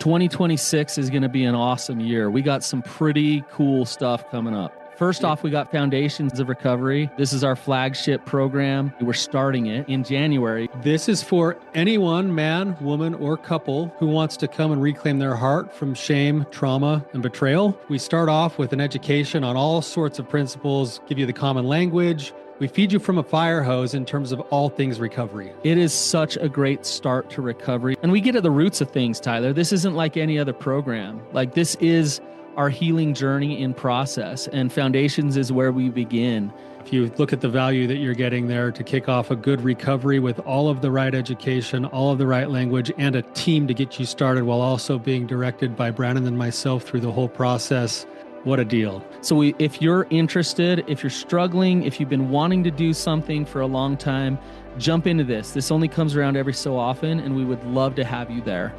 2026 is going to be an awesome year. We got some pretty cool stuff coming up. First off, we got Foundations of Recovery. This is our flagship program. We're starting it in January. This is for anyone, man, woman, or couple who wants to come and reclaim their heart from shame, trauma, and betrayal. We start off with an education on all sorts of principles, give you the common language. We feed you from a fire hose in terms of all things recovery. It is such a great start to recovery. And we get at the roots of things, Tyler. This isn't like any other program. Like, this is our healing journey in process, and Foundations is where we begin. If you look at the value that you're getting there to kick off a good recovery with all of the right education, all of the right language, and a team to get you started while also being directed by Brandon and myself through the whole process, what a deal. So if you're interested, if you're struggling, if you've been wanting to do something for a long time, jump into this. This only comes around every so often, and we would love to have you there.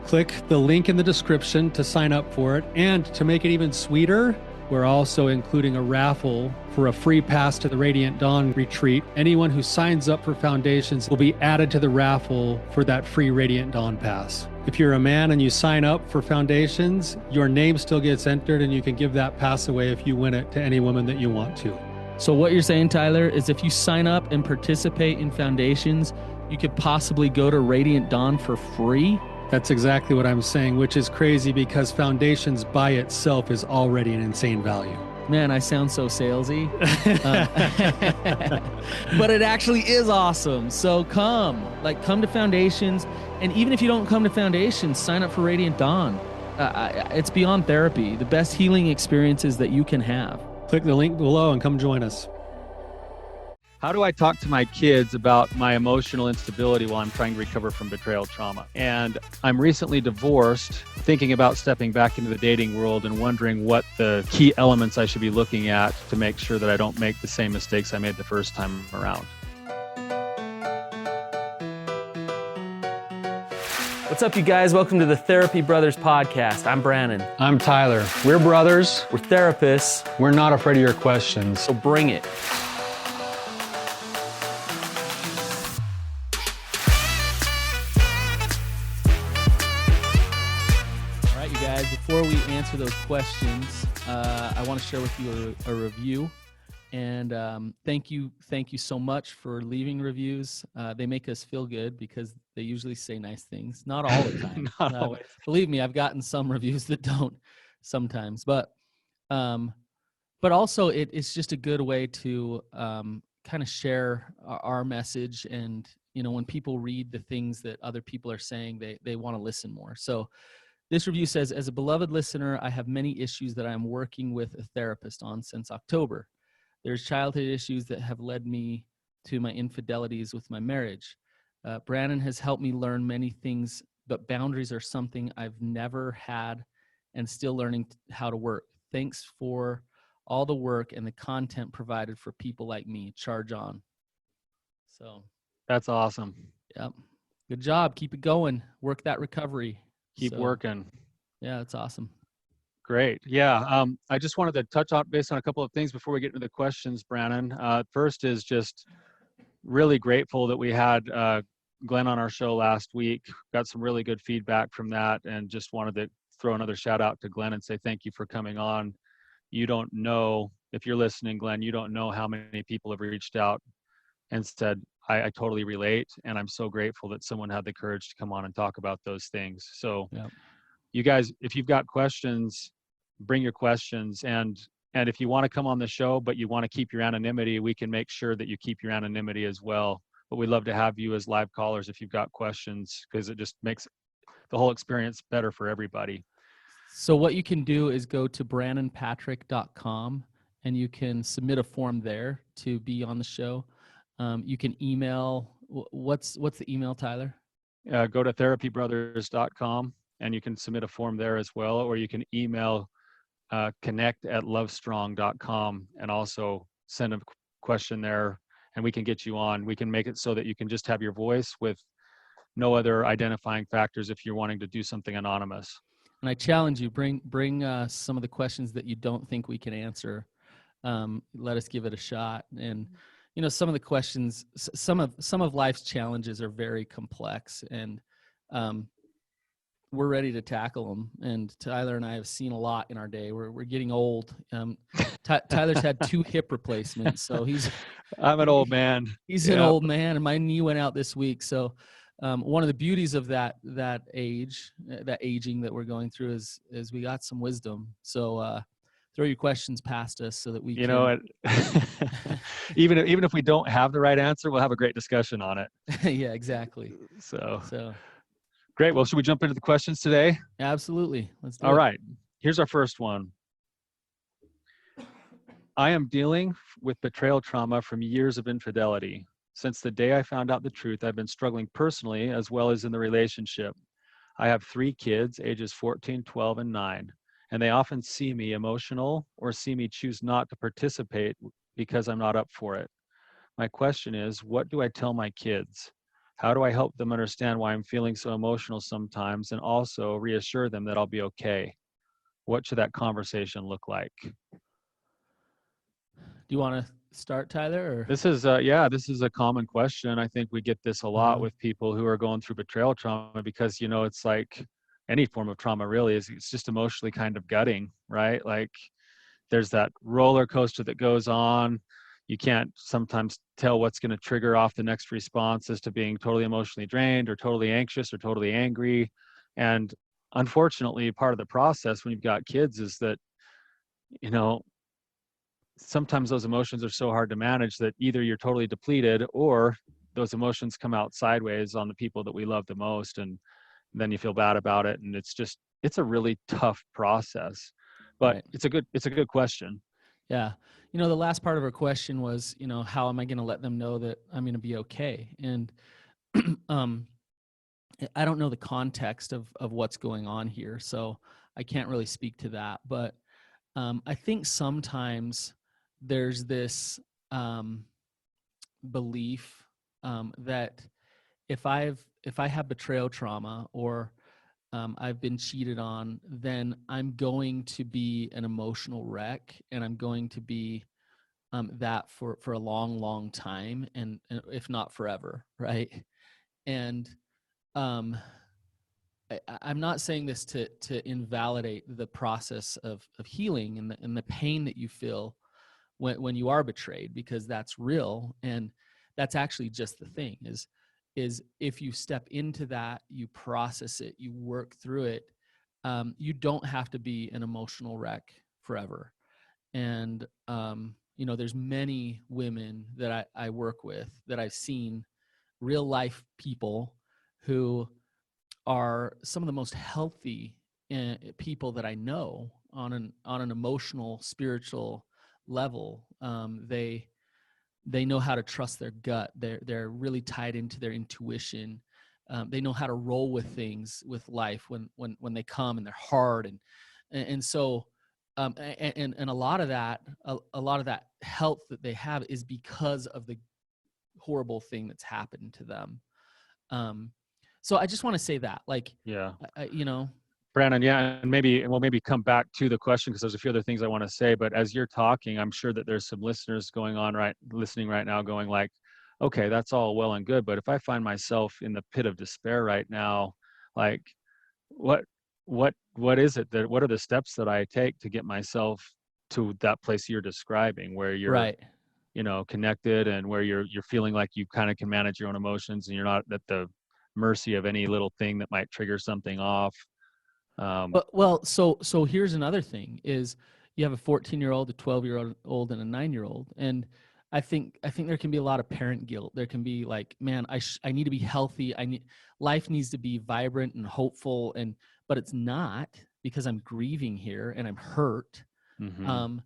Click the link in the description to sign up for it. And to make it even sweeter, we're also including a raffle for a free pass to the Radiant Dawn retreat. Anyone who signs up for Foundations will be added to the raffle for that free Radiant Dawn pass. If you're a man and you sign up for Foundations, your name still gets entered, and you can give that pass away if you win it to any woman that you want to. So what you're saying, Tyler, is if you sign up and participate in Foundations, you could possibly go to Radiant Dawn for free? That's exactly what I'm saying, which is crazy because Foundations by itself is already an insane value. Man, I sound so salesy. But it actually is awesome. So come to Foundations. And even if you don't come to Foundations, sign up for Radiant Dawn. It's beyond therapy, the best healing experiences that you can have. Click the link below and come join us. How do I talk to my kids about my emotional instability while I'm trying to recover from betrayal trauma? And I'm recently divorced, thinking about stepping back into the dating world and wondering what the key elements I should be looking at to make sure that I don't make the same mistakes I made the first time around. What's up, you guys? Welcome to the Therapy Brothers podcast. I'm Brandon. I'm Tyler. We're brothers. We're therapists. We're not afraid of your questions. So bring it. Before we answer those questions, I want to share with you a review, and thank you so much for leaving reviews. They make us feel good because they usually say nice things. Not all the time. Not always. Believe me, I've gotten some reviews that don't sometimes, but also it's just a good way to kind of share our message, and when people read the things that other people are saying, they want to listen more. So this review says, as a beloved listener, I have many issues that I'm working with a therapist on since October. There's childhood issues that have led me to my infidelities with my marriage. Brandon has helped me learn many things, but boundaries are something I've never had and still learning how to work. Thanks for all the work and the content provided for people like me. Charge on. So that's awesome. Yep. Good job. Keep it going. Work that recovery. Keep working. Yeah, that's awesome. Great. Yeah. I just wanted to touch on based on a couple of things before we get into the questions, Brandon. First is just really grateful that we had Glenn on our show last week. Got some really good feedback from that, and just wanted to throw another shout out to Glenn and say thank you for coming on. You don't know, if you're listening, Glenn, you don't know how many people have reached out and said, I totally relate, and I'm so grateful that someone had the courage to come on and talk about those things. So You guys, if you've got questions, bring your questions. And if you want to come on the show, but you want to keep your anonymity, we can make sure that you keep your anonymity as well. But we'd love to have you as live callers if you've got questions, because it just makes the whole experience better for everybody. So what you can do is go to brandonpatrick.com, and you can submit a form there to be on the show. You can email, what's the email, Tyler? Go to therapybrothers.com, and you can submit a form there as well, or you can email connect@lovestrong.com and also send a question there, and we can get you on. We can make it so that you can just have your voice with no other identifying factors if you're wanting to do something anonymous. And I challenge you, bring some of the questions that you don't think we can answer. Let us give it a shot. And some of the questions, some of life's challenges are very complex, and we're ready to tackle them. And Tyler and I have seen a lot in our day. We're getting old. Tyler's had 2 hip replacements, so I'm an old man. he's an old man, and my knee went out this week. So one of the beauties of that aging that we're going through is we got some wisdom. So throw your questions past us so that we You can. know, even if we don't have the right answer, we'll have a great discussion on it. Yeah, exactly. So great. Well, should we jump into the questions today? Absolutely. Let's do it. All right. Here's our first one. I am dealing with betrayal trauma from years of infidelity. Since the day I found out the truth, I've been struggling personally as well as in the relationship. I have 3 kids, ages 14, 12, and 9, and they often see me emotional or see me choose not to participate because I'm not up for it. My question is, what do I tell my kids? How do I help them understand why I'm feeling so emotional sometimes and also reassure them that I'll be okay? What should that conversation look like? Do you want to start, Tyler? Or? This is this is a common question. I think we get this a lot with people who are going through betrayal trauma because, it's like any form of trauma really is, it's just emotionally kind of gutting, right? Like there's that roller coaster that goes on. You can't sometimes tell what's going to trigger off the next response as to being totally emotionally drained or totally anxious or totally angry. And unfortunately, part of the process when you've got kids is that, sometimes those emotions are so hard to manage that either you're totally depleted or those emotions come out sideways on the people that we love the most. And then you feel bad about it. And it's a really tough process, but Right. it's a good question. Yeah. The last part of her question was, how am I going to let them know that I'm going to be okay? And I don't know the context of what's going on here, so I can't really speak to that. But I think sometimes there's this belief that if I have betrayal trauma or I've been cheated on, then I'm going to be an emotional wreck, and I'm going to be that for a long time, and if not forever, right? And I'm not saying this to invalidate the process of healing and the pain that you feel when you are betrayed, because that's real, and that's actually just the thing is if you step into that, you process it, you work through it, you don't have to be an emotional wreck forever. And there's many women that I work with that I've seen, real life people who are some of the most healthy people that I know on an emotional, spiritual level. They know how to trust their gut. They're really tied into their intuition. They know how to roll with things, with life when they come, and they're hard, and so and a lot of that health that they have is because of the horrible thing that's happened to them. So I just want to say that, like, Yeah. I. Brandon, yeah, and we'll maybe come back to the question because there's a few other things I want to say. But as you're talking, I'm sure that there's some listeners listening right now, going like, "Okay, that's all well and good, but if I find myself in the pit of despair right now, like, what, what is it what are the steps that I take to get myself to that place you're describing, where you're, Right. connected and where you're feeling like you kind of can manage your own emotions and you're not at the mercy of any little thing that might trigger something off." Well, so here's another thing: is you have a 14-year-old, a 12-year-old, and a 9-year-old, and I think there can be a lot of parent guilt. There can be like, man, I need to be healthy. Life needs to be vibrant and hopeful, but it's not, because I'm grieving here and I'm hurt. Mm-hmm.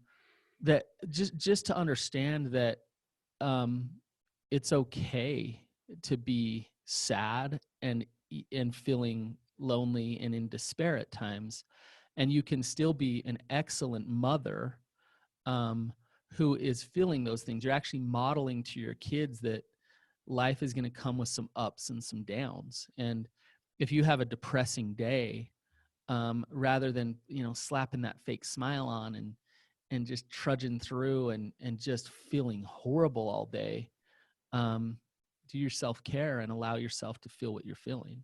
That just to understand that it's okay to be sad and feeling lonely and in despair at times, and you can still be an excellent mother who is feeling those things. You're actually modeling to your kids that life is going to come with some ups and some downs, and if you have a depressing day, rather than slapping that fake smile on and just trudging through and just feeling horrible all day, do your self-care and allow yourself to feel what you're feeling.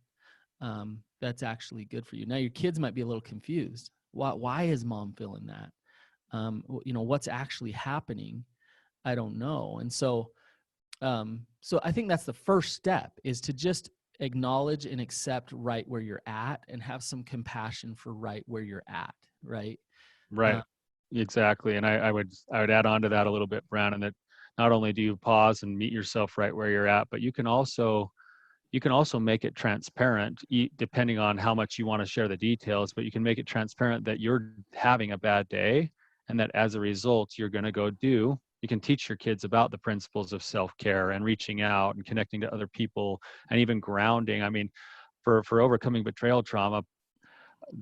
that's actually good for you. Now your kids might be a little confused. Why is mom feeling that? What's actually happening? I don't know. And so I think that's the first step, is to just acknowledge and accept right where you're at and have some compassion for right where you're at. Right. Right. Exactly. And I would add on to that a little bit, Brandon, that not only do you pause and meet yourself right where you're at, but you can also make it transparent, depending on how much you want to share the details, but you can make it transparent that you're having a bad day, and that as a result, you can teach your kids about the principles of self-care and reaching out and connecting to other people, and even grounding. I mean, for overcoming betrayal trauma,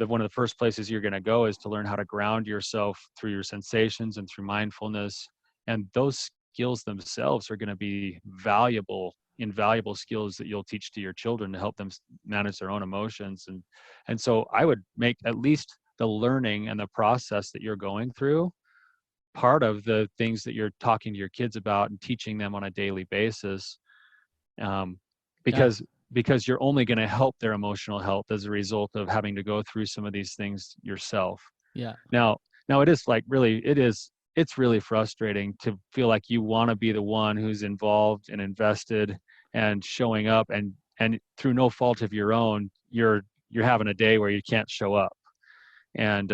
one of the first places you're going to go is to learn how to ground yourself through your sensations and through mindfulness. And those skills themselves are going to be invaluable skills that you'll teach to your children to help them manage their own emotions. And so I would make at least the learning and the process that you're going through part of the things that you're talking to your kids about and teaching them on a daily basis, because you're only going to help their emotional health as a result of having to go through some of these things yourself. Yeah. Now it's really frustrating to feel like you want to be the one who's involved and invested and showing up, and through no fault of your own, you're having a day where you can't show up. And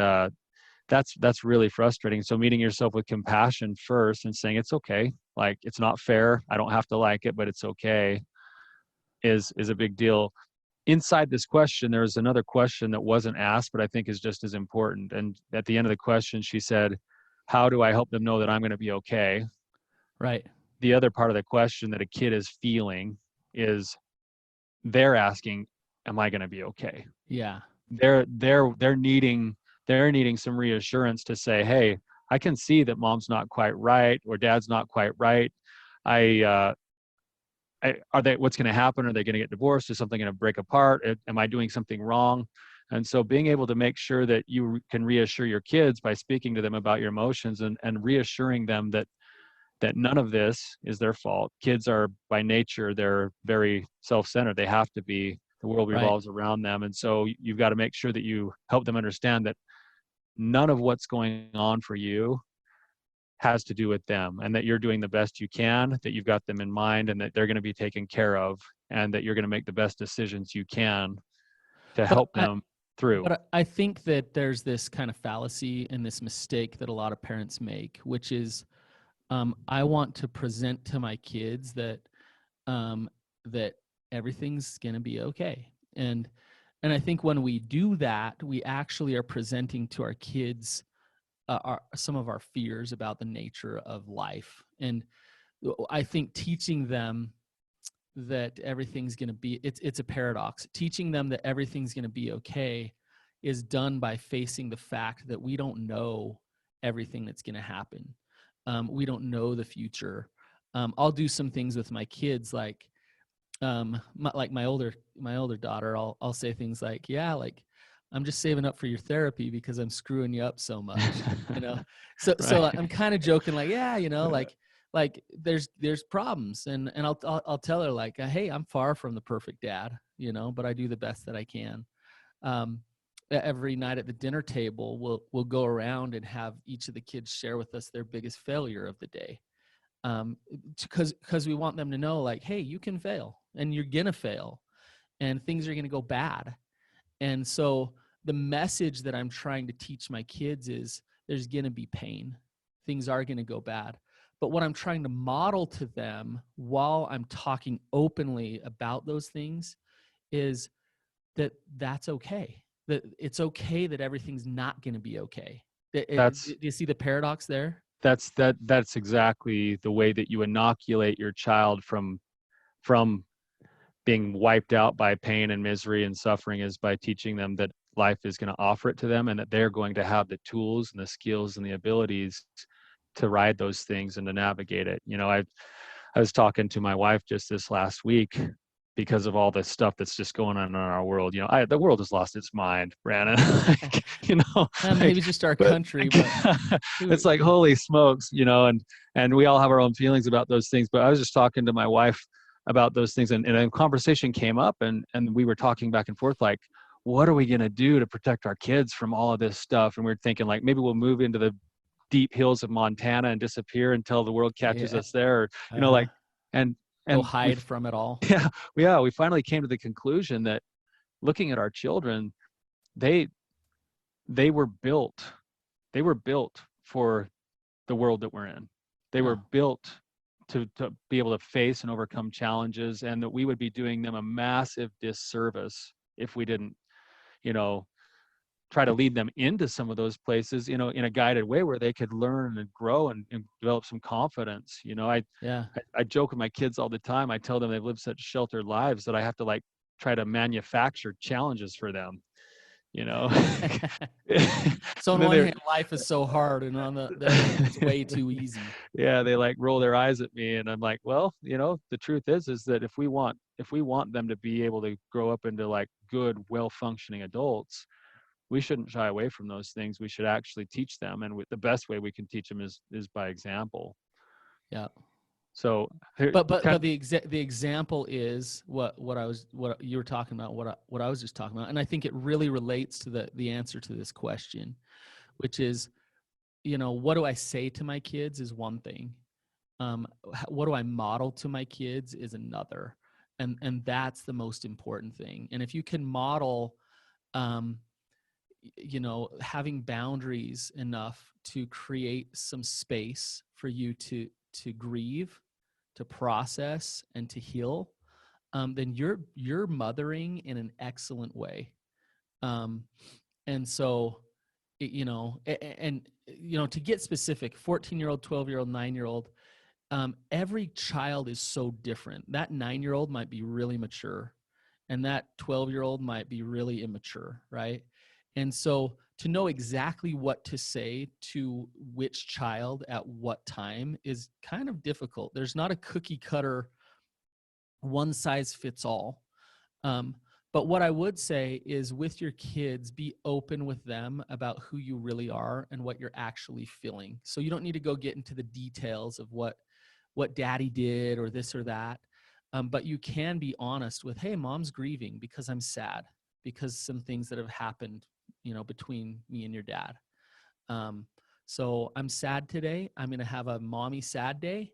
that's really frustrating. So meeting yourself with compassion first and saying, it's okay, like, it's not fair, I don't have to like it, but it's okay, is a big deal. Inside this question, there's another question that wasn't asked, but I think is just as important. And at the end of the question, she said, how do I help them know that I'm going to be okay? Right. The other part of the question that a kid is feeling is, they're asking, am I going to be okay? Yeah. They're needing some reassurance to say, hey, I can see that mom's not quite right or dad's not quite right. What's going to happen? Are they going to get divorced? Is something going to break apart? Am I doing something wrong? And so being able to make sure that you can reassure your kids by speaking to them about your emotions, and reassuring them that none of this is their fault. Kids are, by nature, they're very self-centered. They have to be. The world revolves around them. And so you've got to make sure that you help them understand that none of what's going on for you has to do with them, and that you're doing the best you can, that you've got them in mind, and that they're going to be taken care of, and that you're going to make the best decisions you can to help them through. But I think that there's this kind of fallacy and this mistake that a lot of parents make, which is, I want to present to my kids that that everything's going to be okay. And I think when we do that, we actually are presenting to our kids some of our fears about the nature of life. And I think teaching them that everything's going to be, it's a paradox. Teaching them that everything's going to be okay is done by facing the fact that we don't know everything that's going to happen. We don't know the future. I'll do some things with my kids, like my older daughter. I'll say things like, yeah, like, I'm just saving up for your therapy because I'm screwing you up so much, So I'm kind of joking, like, yeah, like there's problems, and I'll tell her, like, hey, I'm far from the perfect dad, but I do the best that I can. Every night at the dinner table, we'll go around and have each of the kids share with us their biggest failure of the day, because we want them to know, like, hey, you can fail, and you're gonna fail, and things are gonna go bad. And so the message that I'm trying to teach my kids is, there's going to be pain. Things are going to go bad. But what I'm trying to model to them while I'm talking openly about those things is that that's okay. That it's okay that everything's not going to be okay. Do you see the paradox there? That's exactly the way that you inoculate your child from being wiped out by pain and misery and suffering, is by teaching them that life is going to offer it to them, and that they're going to have the tools and the skills and the abilities to ride those things and to navigate it. I was talking to my wife just this last week, because of all the stuff that's just going on in our world. The world has lost its mind, Brandon. Maybe just our country, but it's like, holy smokes, and we all have our own feelings about those things. But I was just talking to my wife about those things. And a conversation came up, and we were talking back and forth, like, what are we going to do to protect our kids from all of this stuff? And we are thinking, like, maybe we'll move into the deep hills of Montana and disappear until the world catches Yeah. us there, or, Uh-huh. like, and Go we hide from it all. we finally came to the conclusion that looking at our children, they were built for the world that we're in. They were built to be able to face and overcome challenges, and that we would be doing them a massive disservice if we didn't, try to lead them into some of those places, in a guided way where they could learn and grow and develop some confidence. Yeah. I joke with my kids all the time. I tell them they've lived such sheltered lives that I have to, like, try to manufacture challenges for them, you know. So And on then one they're hand, life is so hard, and on the other hand, it's way too easy. yeah, they, like, roll their eyes at me, and I'm like, well, the truth is that if we want them to be able to grow up into, like, good, well functioning adults, we shouldn't shy away from those things. We should actually teach them, and the best way we can teach them is by example. Yeah. So, But the example is what you were talking about, what I was just talking about, and I think it really relates to the answer to this question, which is, what do I say to my kids is one thing. What do I model to my kids is another, and that's the most important thing. And if you can model, having boundaries enough to create some space for you to grieve, to process, and to heal, then you're mothering in an excellent way. And so, to get specific, 14-year-old, 12-year-old, 9-year-old, every child is so different. That 9-year-old might be really mature, and that 12-year-old might be really immature, right? And so to know exactly what to say to which child at what time is kind of difficult. There's not a cookie cutter, one size fits all. But what I would say is, with your kids, be open with them about who you really are and what you're actually feeling. So you don't need to go get into the details of what daddy did or this or that. But you can be honest with, hey, mom's grieving because I'm sad, because some things that have happened, between me and your dad. So I'm sad today. I'm going to have a mommy sad day.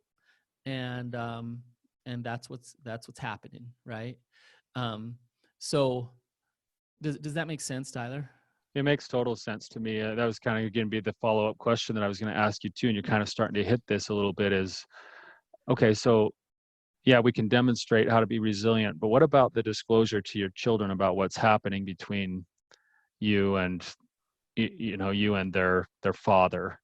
And that's what's happening. Right. So does that make sense, Tyler? it makes total sense to me. That was kind of going to be the follow-up question that I was going to ask you too. And you're kind of starting to hit this a little bit, is, okay, so yeah, we can demonstrate how to be resilient, but what about the disclosure to your children about what's happening between you and you and their father?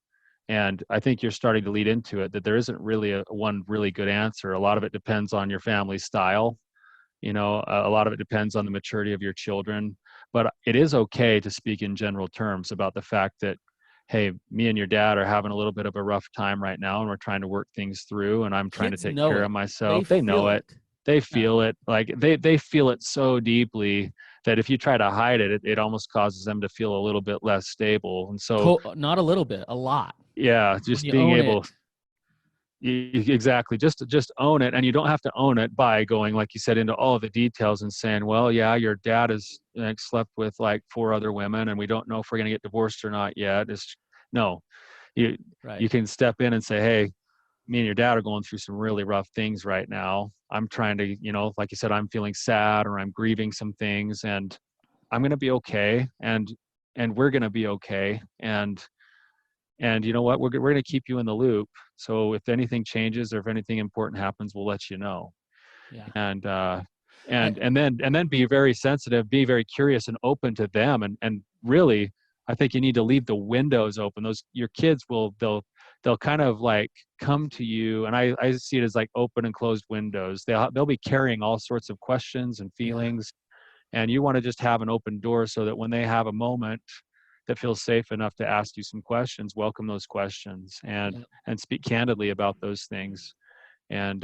And I think you're starting to lead into it, that there isn't really one really good answer. A lot of it depends on your family style. A lot of it depends on the maturity of your children, but it is okay to speak in general terms about the fact that, hey, me and your dad are having a little bit of a rough time right now, and we're trying to work things through, and I'm trying to Kids take know care of it. They myself. They know feel it. it. They Yeah. feel it. Like they feel it so deeply that if you try to hide it, it almost causes them to feel a little bit less stable. And so, Not a little bit, a lot. yeah, When just you being own able, it. exactly, just own it. And you don't have to own it by going, like you said, into all of the details and saying, well, yeah, your dad has, like, slept with like 4 other women, and we don't know if we're going to get divorced or not yet. No, you Right. you can step in and say, hey, me and your dad are going through some really rough things right now. I'm trying to, like you said, I'm feeling sad, or I'm grieving some things, and I'm going to be okay. And we're going to be okay. And you know what? We're going to keep you in the loop. So if anything changes, or if anything important happens, we'll let you know. Yeah. And I, and then be very sensitive, be very curious and open to them. And really, I think you need to leave the windows open. Your kids they'll kind of like come to you, and I see it as like open and closed windows. They'll be carrying all sorts of questions and yeah. feelings, and you want to just have an open door so that when they have a moment that feels safe enough to ask you some questions, welcome those questions, Yeah. and speak candidly about those things. And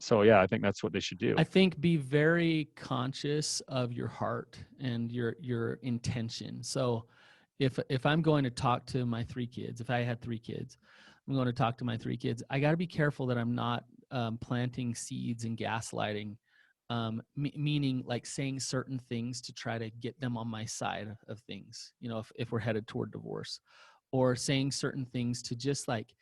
so, yeah, I think that's what they should do. I think be very conscious of your heart and your intention. So if I'm going to talk to my 3 kids, if I had 3 kids, I'm going to talk to my 3 kids, I got to be careful that I'm not planting seeds and gaslighting, meaning like saying certain things to try to get them on my side of things, if we're headed toward divorce, or saying certain things to just like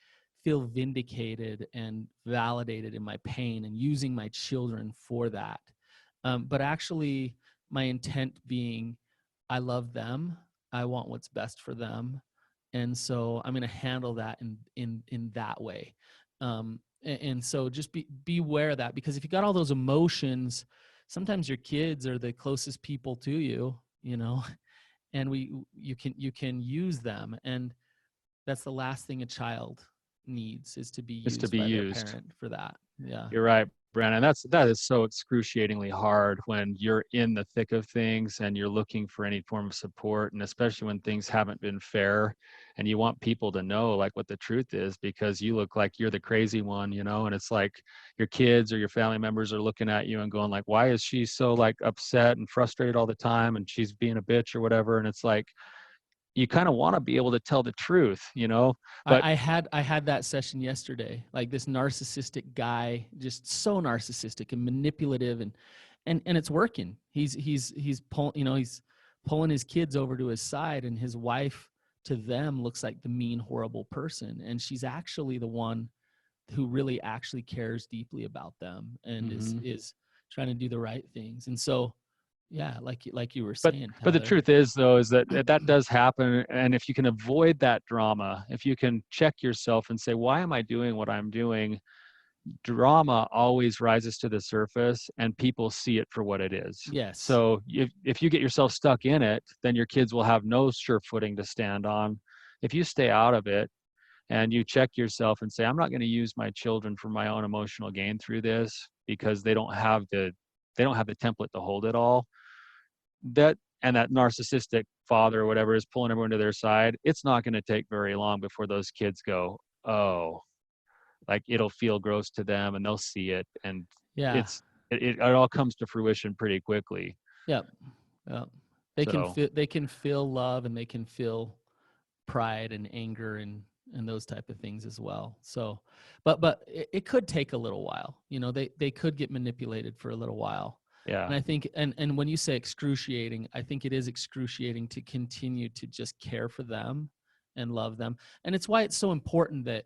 feel vindicated and validated in my pain, and using my children for that. But actually, my intent being, I love them. I want what's best for them. And so I'm going to handle that in that way. And so just beware of that, because if you got all those emotions, sometimes your kids are the closest people to you, and you can use them. And that's the last thing a child needs, is to be Is to used be by their used. parent for that. Yeah. You're right, Brandon. That is so excruciatingly hard when you're in the thick of things and you're looking for any form of support, and especially when things haven't been fair, and you want people to know like what the truth is, because you look like you're the crazy one, and it's like your kids or your family members are looking at you and going like, why is she so like upset and frustrated all the time, and she's being a bitch or whatever. And it's like, you kind of want to be able to tell the truth, but I had that session yesterday. Like this narcissistic guy, just so narcissistic and manipulative, and it's working. He's pulling his kids over to his side, and his wife to them looks like the mean, horrible person, and she's actually the one who really actually cares deeply about them, and Mhm. is trying to do the right things. And so, yeah, like you were but saying, but the Tyler. truth is though is that does happen, and if you can avoid that drama, if you can check yourself and say, why am I doing what I'm doing, drama always rises to the surface and people see it for what it is. Yes. So if you get yourself stuck in it, then your kids will have no sure footing to stand on. If you stay out of it and you check yourself and say, I'm not going to use my children for my own emotional gain through this, because they don't have the template to hold it all, that narcissistic father or whatever is pulling everyone to their side, it's not going to take very long before those kids go, oh, like it'll feel gross to them and they'll see it. And Yeah. it all comes to fruition pretty quickly. Yep. Yep. So They can feel love, and they can feel pride and anger, and those type of things as well. So, but it could take a little while. They could get manipulated for a little while. yeah, And I think, and when you say excruciating, I think it is excruciating to continue to just care for them and love them. And it's why it's so important that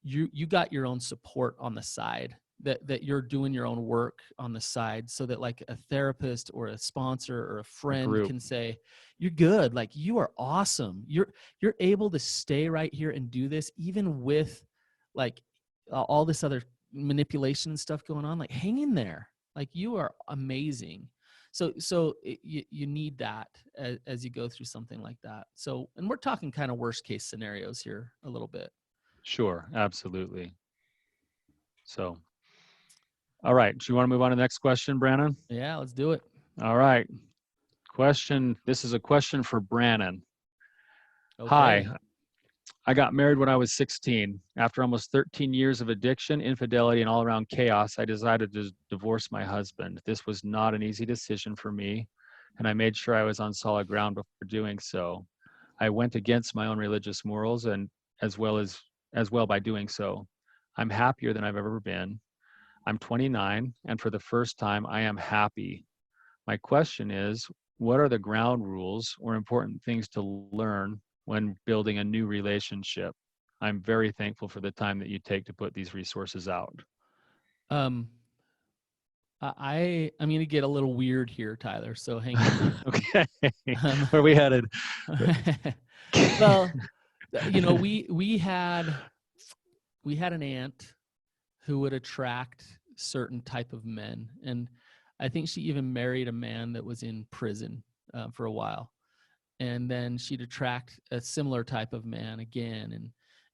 you got your own support on the side, that you're doing your own work on the side, so that like a therapist or a sponsor or a a friend group. can say, you're good, like you are awesome, you're able to stay right here and do this, even with like all this other manipulation and stuff going on. Like, hang in there, like you are amazing. You need that as you go through something like that. So, and we're talking kind of worst case scenarios here a little bit. Sure, absolutely. So, all right. Do you want to move on to the next question, Brandon? Yeah, let's do it. All right. This is a question for Brannon. Hi, Okay. I got married when I was 16. After almost 13 years of addiction, infidelity, and all around chaos, I decided to divorce my husband. This was not an easy decision for me, and I made sure I was on solid ground before doing so. I went against my own religious morals, and as well by doing so. I'm happier than I've ever been. I'm 29, and for the first time, I am happy. My question is, what are the ground rules or important things to learn when building a new relationship? I'm very thankful for the time that you take to put these resources out. Um, I'm going to get a little weird here, Tyler. So hang in there. Okay. Um, Where are we headed? well, we had an aunt who would attract certain type of men, and I think she even married a man that was in prison for a while, and then she'd attract a similar type of man again,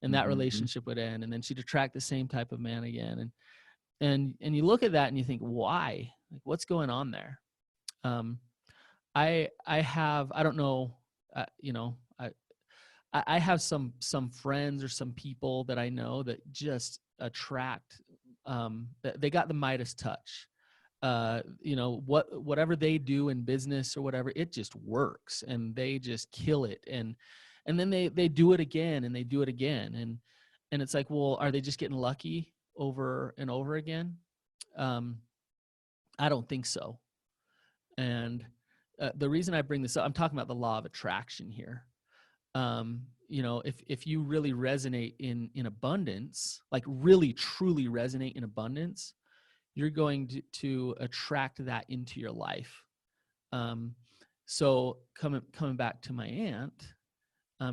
and that Mm-hmm. relationship would end, and then she'd attract the same type of man again, and you look at that and you think, why? Like, what's going on there? Um, I don't know, I have some friends or some people that I know that just attract, that they got the Midas touch. Whatever they do in business or whatever, it just works, and they just kill it, and then they do it again, and they do it again, and it's like, well, are they just getting lucky, over and over again? I don't think so. And the reason I bring this up, I'm talking about the law of attraction here. If you really resonate in abundance, like really truly resonate in abundance, you're going to attract that into your life. So coming back to my aunt,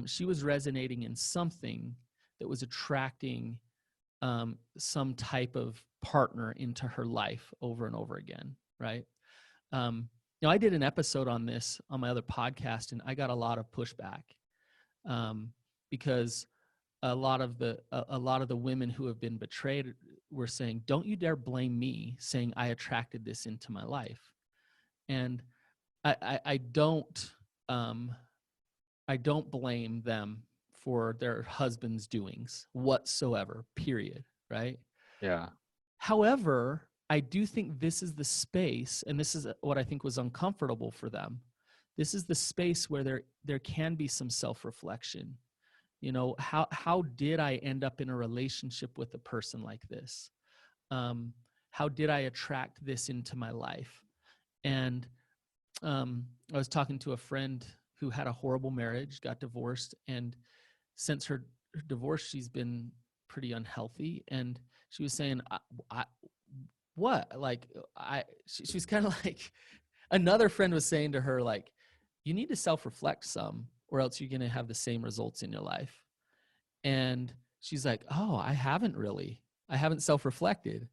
she was resonating in something that was attracting some type of partner into her life over and over again, right? I did an episode on this on my other podcast, and I got a lot of pushback because a lot of the women who have been betrayed were saying, "Don't you dare blame me," saying I attracted this into my life, and I don't blame them for their husband's doings whatsoever, period, right? Yeah. However, I do think this is the space, and this is what I think was uncomfortable for them. This is the space where there can be some self-reflection. How did I end up in a relationship with a person like this? How did I attract this into my life? And I was talking to a friend who had a horrible marriage, got divorced, and since her divorce, she's been pretty unhealthy. And she was saying, she's kind of like, another friend was saying to her, like, you need to self-reflect some, or else you're going to have the same results in your life. And she's like, oh, I haven't self-reflected.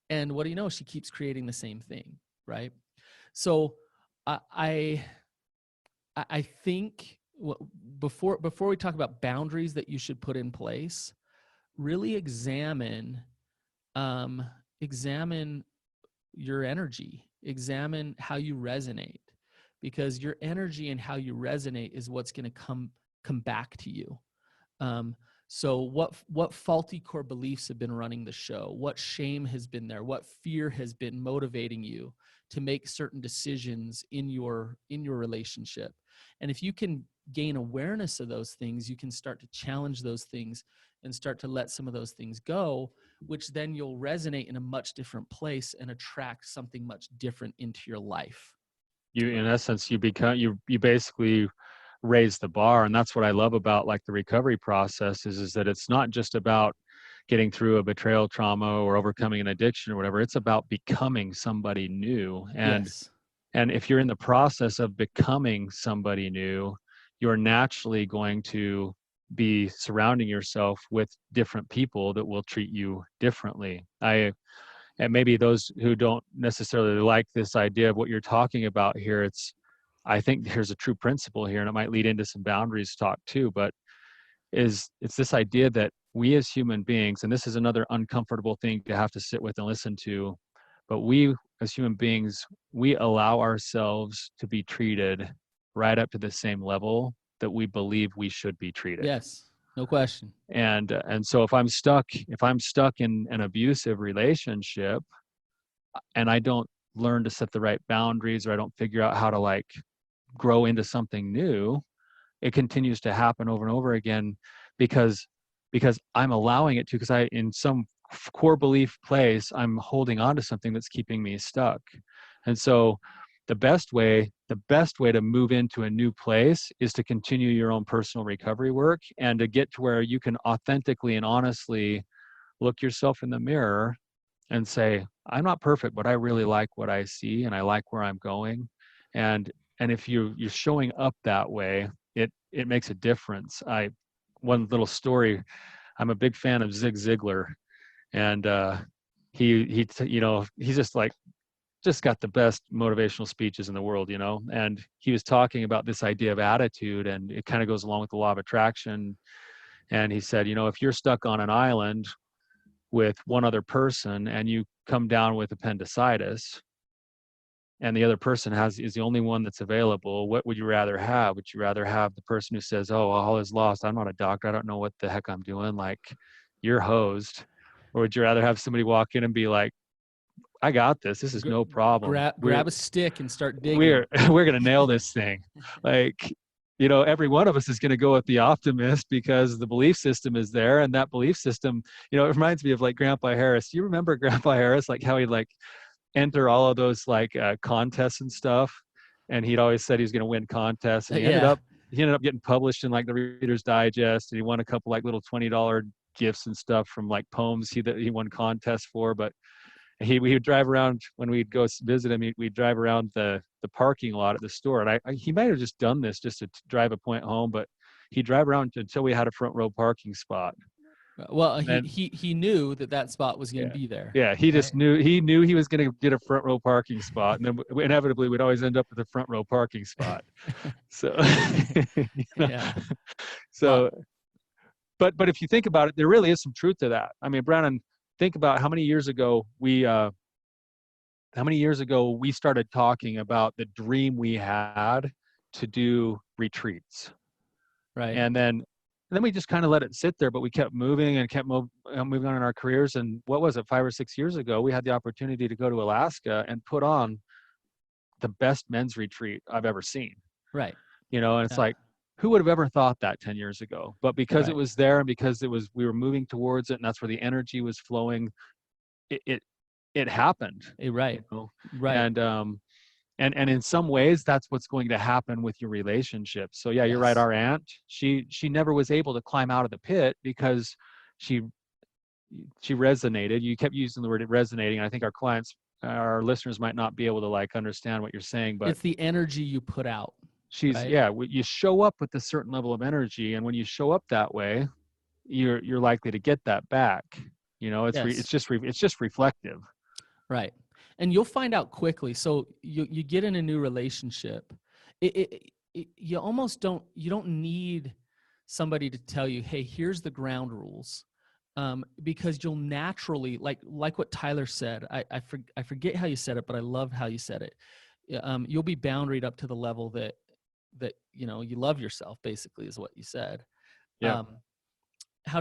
And what do you know? She keeps creating the same thing, right? So I think before we talk about boundaries that you should put in place, really examine your energy, examine how you resonate, because your energy and how you resonate is what's going to come back to you. So what faulty core beliefs have been running the show? What shame has been there? What fear has been motivating you to make certain decisions in your relationship? And if you can gain awareness of those things, you can start to challenge those things and start to let some of those things go, which then you'll resonate in a much different place and attract something much different into your life. In essence, you basically raise the bar. And that's what I love about like the recovery process is that it's not just about getting through a betrayal trauma or overcoming an addiction or whatever. It's about becoming somebody new. Yes. And if you're in the process of becoming somebody new, you're naturally going to be surrounding yourself with different people that will treat you differently. And maybe those who don't necessarily like this idea of what you're talking about here, I think there's a true principle here, and it might lead into some boundaries talk too, but it's this idea that we as human beings, and this is another uncomfortable thing to have to sit with and listen to, but we as human beings, we allow ourselves to be treated right up to the same level that we believe we should be treated. Yes, no question. And so if I'm stuck in an abusive relationship and I don't learn to set the right boundaries, or I don't figure out how to like grow into something new, it continues to happen over and over again because I'm allowing it to, because I, in some core belief place, I'm holding on to something that's keeping me stuck. And so the best way to move into a new place is to continue your own personal recovery work and to get to where you can authentically and honestly look yourself in the mirror and say, I'm not perfect, but I really like what I see and I like where I'm going. And if you're showing up that way, it makes a difference. One little story, I'm a big fan of Zig Ziglar, and he's just got the best motivational speeches in the world, and he was talking about this idea of attitude, and it kind of goes along with the law of attraction. And he said, if you're stuck on an island with one other person and you come down with appendicitis and the other person is the only one that's available, what would you rather have? Would you rather have the person who says, oh, all is lost, I'm not a doctor, I don't know what the heck I'm doing, like, you're hosed? Or would you rather have somebody walk in and be like, I got this, this is no problem, grab a stick and start digging. We're going to nail this thing? Like, every one of us is going to go with the optimist because the belief system is there, and that belief system, it reminds me of like Grandpa Harris. Do you remember Grandpa Harris, like how he'd like enter all of those like contests and stuff, and he'd always said he was going to win contests, and Yeah. he ended up getting published in like the Reader's Digest, and he won a couple like little $20 gifts and stuff from like poems that he won contests for. But we would drive around when we'd go visit him. We'd drive around the parking lot at the store, and he might have just done this just to drive a point home, but he'd drive around until we had a front row parking spot. Well, And then, he knew that spot was going to yeah, be there. yeah, he just Right? knew he was going to get a front row parking spot, and then inevitably we'd always end up with a front row parking spot. So, Yeah. so, but if you think about it, there really is some truth to that. I mean, Brandon, think about how many years ago we started talking about the dream we had to do retreats. Right. And then we just kind of let it sit there, but we kept moving and kept moving on in our careers. And what was it, 5 or 6 years ago, we had the opportunity to go to Alaska and put on the best men's retreat I've ever seen. Right. And it's Yeah. like, who would have ever thought that 10 years ago? But because it Right. was there, and because we were moving towards it, and that's where the energy was flowing, it happened. Right. Right. And in some ways that's what's going to happen with your relationship. So yeah, you're right. Yes. Our aunt, she never was able to climb out of the pit because she resonated. You kept using the word resonating. I think our listeners might not be able to like understand what you're saying, but It's the energy you put out. she's, right? yeah, you show up with a certain level of energy, and when you show up that way, you're likely to get that back. Yes. It's just reflective. Right. And you'll find out quickly. So you get in a new relationship. You almost don't need somebody to tell you, hey, here's the ground rules. Because you'll naturally, like what Tyler said, I forget how you said it, but I love how you said it. You'll be boundaried up to the level that you love yourself, basically, is what you said. Yeah.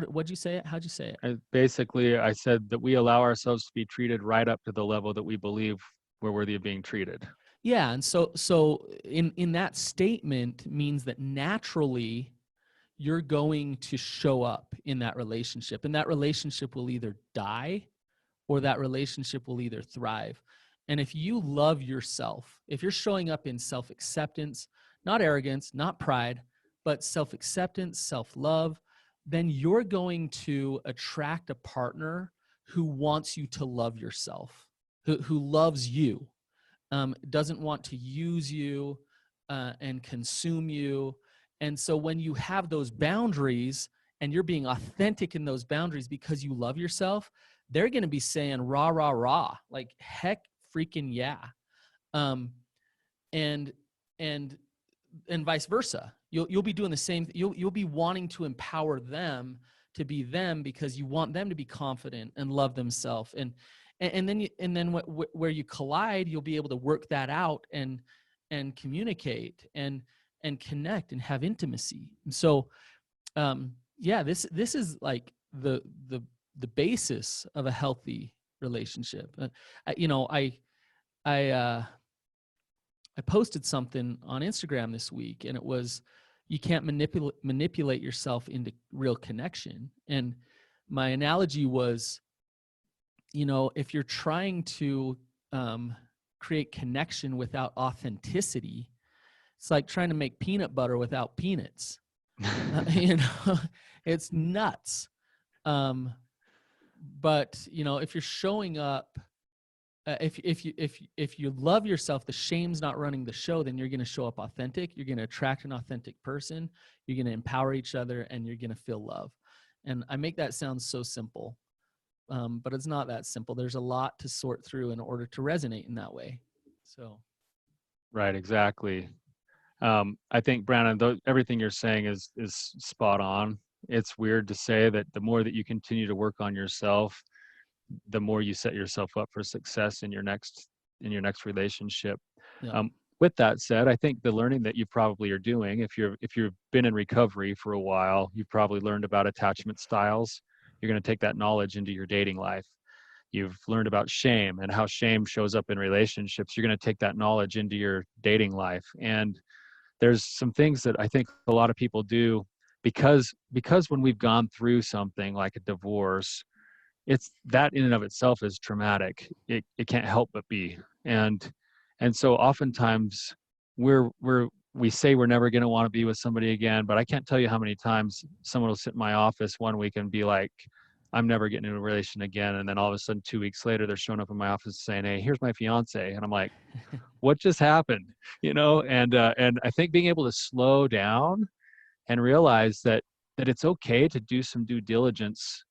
What'd you say it? How'd you say it? Basically, I said that we allow ourselves to be treated right up to the level that we believe we're worthy of being treated. Yeah. And so in that statement means that naturally you're going to show up in that relationship, and that relationship will either die or that relationship will either thrive. And if you love yourself, if you're showing up in self-acceptance, not arrogance, not pride, but self-acceptance, self-love, then you're going to attract a partner who wants you to love yourself, who loves you, doesn't want to use you and consume you. And so when you have those boundaries and you're being authentic in those boundaries because you love yourself, they're going to be saying rah, rah, rah, like heck freaking yeah. And vice versa. You'll be doing the same. You'll be wanting to empower them to be them because you want them to be confident and love themselves. And then where you collide, you'll be able to work that out and communicate and connect and have intimacy. And so, this is like the basis of a healthy relationship. I posted something on Instagram this week, and it was, you can't manipulate yourself into real connection. And my analogy was, if you're trying to create connection without authenticity, it's like trying to make peanut butter without peanuts. It's nuts. But if you're showing up, if you love yourself, the shame's not running the show, then you're going to show up authentic. You're going to attract an authentic person. You're going to empower each other, and you're going to feel love. And I make that sound so simple, but it's not that simple. There's a lot to sort through in order to resonate in that way. So, right, exactly. I think, Brandon, everything you're saying is spot on. It's weird to say that the more that you continue to work on yourself, the more you set yourself up for success in your next relationship. yeah. With that said, I think the learning that you probably are doing, if you've been in recovery for a while, you've probably learned about attachment styles. You're going to take that knowledge into your dating life. You've learned about shame and how shame shows up in relationships. You're going to take that knowledge into your dating life. And there's some things that I think a lot of people do because when we've gone through something like a divorce, it's that in and of itself is traumatic. It can't help but be. And so oftentimes we say we're never going to want to be with somebody again, but I can't tell you how many times someone will sit in my office one week and be like, I'm never getting into a relation again. And then all of a sudden 2 weeks later, they're showing up in my office saying, hey, here's my fiance. And I'm like, what just happened? And I think being able to slow down and realize that it's okay to do some due diligence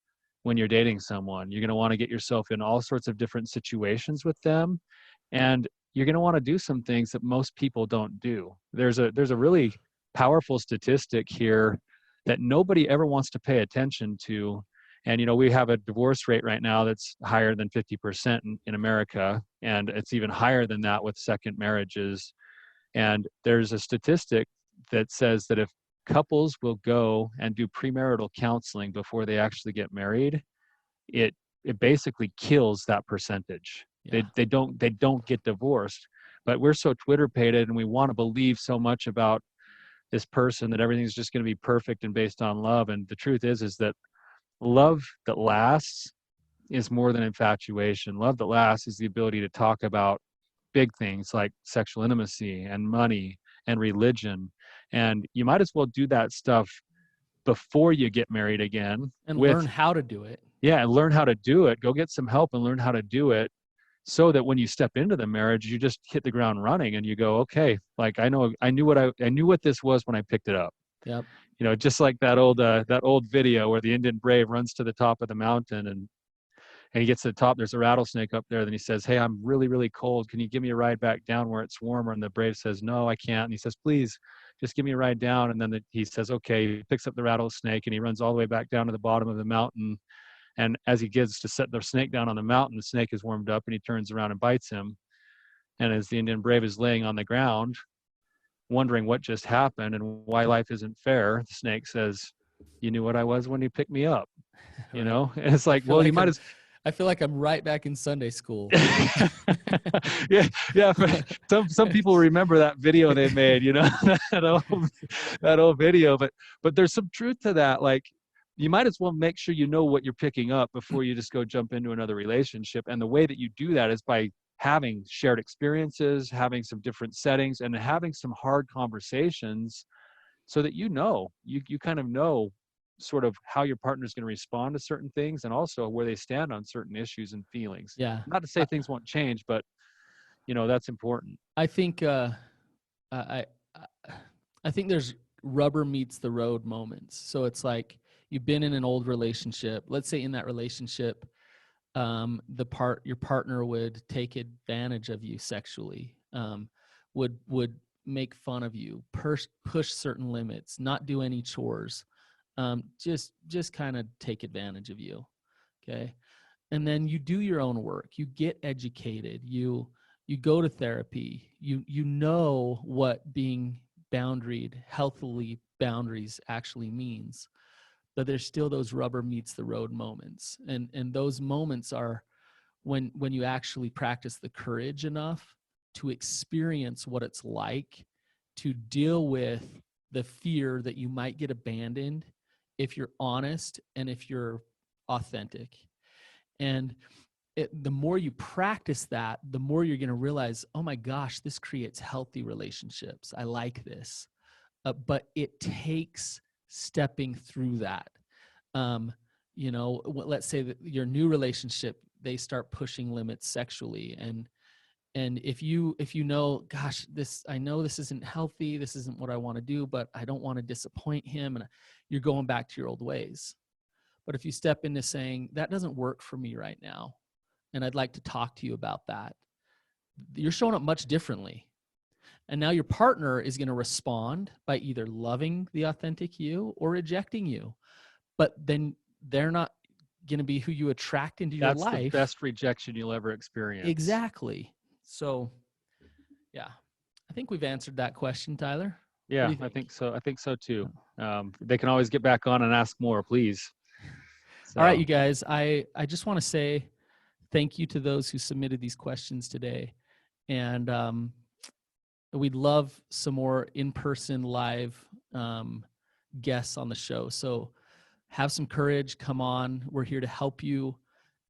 when you're dating someone. You're going to want to get yourself in all sorts of different situations with them, and you're going to want to do some things that most people don't do. There's a really powerful statistic here that nobody ever wants to pay attention to. And we have a divorce rate right now that's higher than 50% in America, and it's even higher than that with second marriages. And there's a statistic that says that if couples will go and do premarital counseling before they actually get married, it basically kills that percentage. Yeah. They don't get divorced. But we're so Twitter pated, and we want to believe so much about this person that everything's just going to be perfect and based on love. And the truth is that love that lasts is more than infatuation. Love that lasts is the ability to talk about big things like sexual intimacy and money and religion. And you might as well do that stuff before you get married again. And learn how to do it. Yeah, and learn how to do it. Go get some help and learn how to do it, so that when you step into the marriage, you just hit the ground running and you go, okay, like I knew what this was when I picked it up. Yep. Just like that old video where the Indian brave runs to the top of the mountain and he gets to the top, there's a rattlesnake up there. Then he says, hey, I'm really, really cold. Can you give me a ride back down where it's warmer? And the brave says, no, I can't. And he says, please, just give me a ride down. And then he says, okay. He picks up the rattlesnake and he runs all the way back down to the bottom of the mountain. And as he gets to set the snake down on the mountain, the snake is warmed up and he turns around and bites him. And as the Indian brave is laying on the ground, wondering what just happened and why life isn't fair, the snake says, you knew what I was when you picked me up. Right. And it's like, well, you might as I feel like I'm right back in Sunday school. yeah. Some people remember that video they made, that old video. But there's some truth to that. Like, you might as well make sure you know what you're picking up before you just go jump into another relationship. And the way that you do that is by having shared experiences, having some different settings, and having some hard conversations, so that you kind of know sort of how your partner is going to respond to certain things, and also where they stand on certain issues and feelings. Yeah. Not to say things won't change, but that's important. I think I think there's rubber meets the road moments. So it's like you've been in an old relationship. Let's say in that relationship, your partner would take advantage of you sexually, would make fun of you, push certain limits, not do any chores. Just kind of take advantage of you. Okay. And then you do your own work, you get educated, you go to therapy, you know what being healthily boundaries actually means, but there's still those rubber meets the road moments. And those moments are when you actually practice the courage enough to experience what it's like to deal with the fear that you might get abandoned if you're honest and if you're authentic. And the more you practice that, the more you're going to realize, oh my gosh, this creates healthy relationships. I like this. But it takes stepping through that. Let's say that your new relationship, they start pushing limits sexually. And if you know, gosh, I know this isn't healthy, this isn't what I want to do, but I don't want to disappoint him, and you're going back to your old ways. But if you step into saying, that doesn't work for me right now, and I'd like to talk to you about that, you're showing up much differently. And now your partner is going to respond by either loving the authentic you or rejecting you. But then they're not going to be who you attract into your life. That's the best rejection you'll ever experience. Exactly. So, yeah, I think we've answered that question, Tyler. Yeah, I think so. I think so too. They can always get back on and ask more, please. So. All right, you guys, I just want to say thank you to those who submitted these questions today. And we'd love some more in-person live guests on the show. So have some courage, come on. We're here to help you.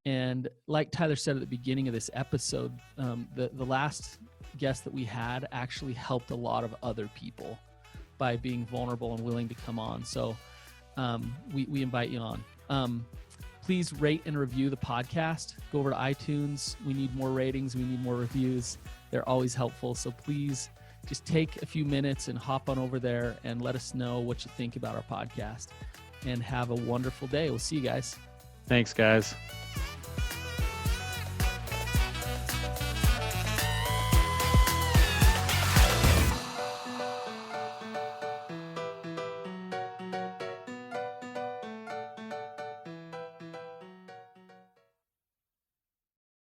And like Tyler said at the beginning of this episode, the last guest that we had actually helped a lot of other people by being vulnerable and willing to come on. So we invite you on. Please rate and review the podcast. Go over to iTunes. We need more ratings. We need more reviews. They're always helpful. So please just take a few minutes and hop on over there and let us know what you think about our podcast. And have a wonderful day. We'll see you guys. Thanks, guys.